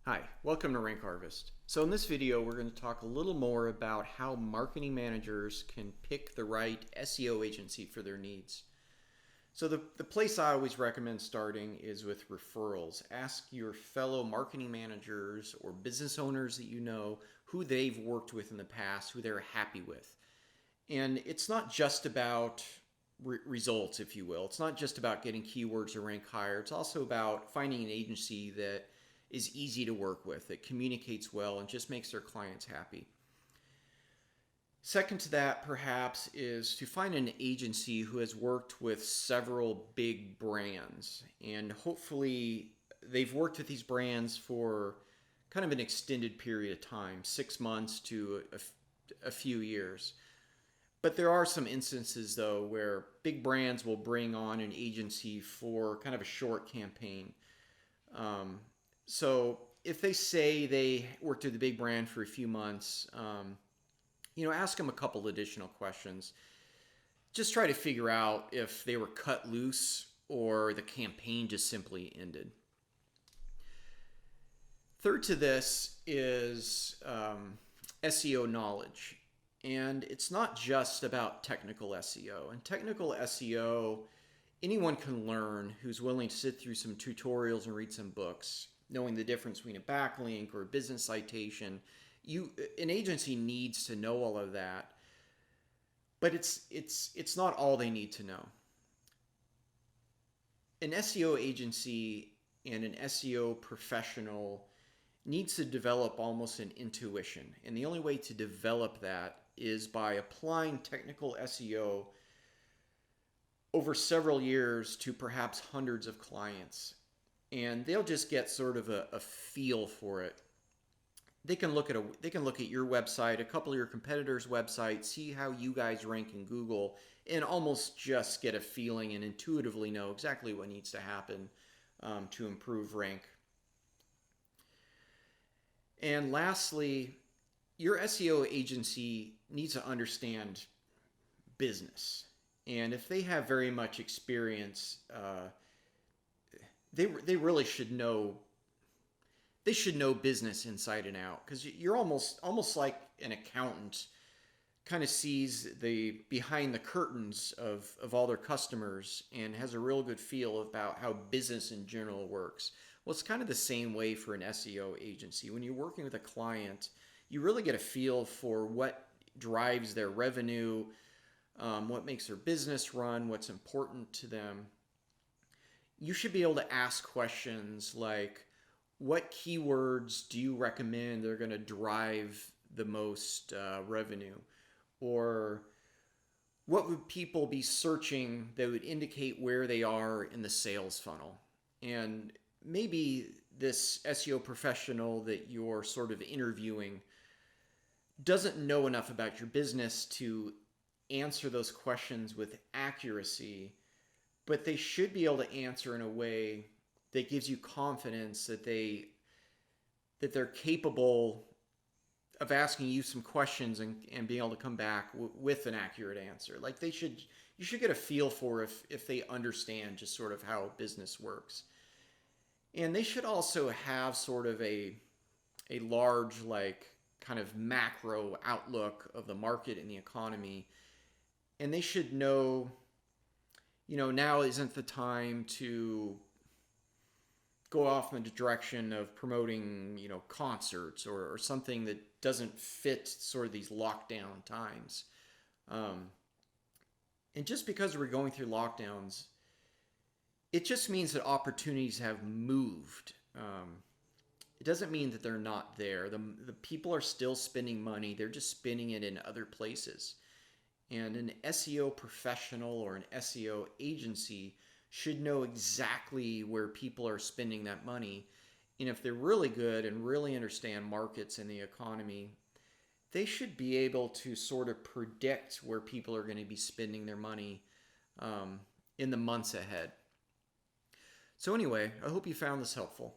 Hi, welcome to Rank Harvest. So in this video, we're going to talk a little more about how marketing managers can pick the right SEO agency for their needs. So the place I always recommend starting is with referrals. Ask your fellow marketing managers or business owners that you know who they've worked with in the past, who they're happy with. And it's not just about results, if you will. It's not just about getting keywords to rank higher. It's also about finding an agency that is easy to work with, that communicates well and just makes their clients happy. Second to that, perhaps, is to find an agency who has worked with several big brands. And hopefully they've worked with these brands for kind of an extended period of time, 6 months to a few years. But there are some instances, though, where big brands will bring on an agency for kind of a short campaign. So if they say they worked with the big brand for a few months, ask them a couple additional questions. Just try to figure out if they were cut loose or the campaign just simply ended. Third to this is SEO knowledge. And it's not just about technical SEO. And technical SEO, anyone can learn who's willing to sit through some tutorials and read some books, knowing the difference between a backlink or a business citation. An agency needs to know all of that, but it's not all they need to know. An SEO agency and an SEO professional needs to develop almost an intuition, and the only way to develop that is by applying technical SEO over several years to perhaps hundreds of clients. And they'll just get sort of a feel for it. They can look at your website, a couple of your competitors' websites, see how you guys rank in Google, and almost just get a feeling and intuitively know exactly what needs to happen to improve rank. And lastly, your SEO agency needs to understand business. And if they have very much experience, they really should know. They should know business inside and out, because you're almost like an accountant kind of sees the behind the curtains of all their customers and has a real good feel about how business in general works. Well, it's kind of the same way for an SEO agency. When you're working with a client, you really get a feel for what drives their revenue, what makes their business run, what's important to them. You should be able to ask questions like, what keywords do you recommend that are going to drive the most revenue? Or what would people be searching that would indicate where they are in the sales funnel? And maybe this SEO professional that you're sort of interviewing doesn't know enough about your business to answer those questions with accuracy, but they should be able to answer in a way that gives you confidence that they're capable of asking you some questions and being able to come back with an accurate answer. Like you should get a feel for if they understand just sort of how business works. And they should also have sort of a large, like, kind of macro outlook of the market and the economy. And they should know, now isn't the time to go off in the direction of promoting, concerts or something that doesn't fit sort of these lockdown times. And just because we're going through lockdowns, it just means that opportunities have moved. It doesn't mean that they're not there. The people are still spending money. They're just spending it in other places. And an SEO professional or an SEO agency should know exactly where people are spending that money. And if they're really good and really understand markets and the economy, they should be able to sort of predict where people are going to be spending their money in the months ahead. So anyway, I hope you found this helpful.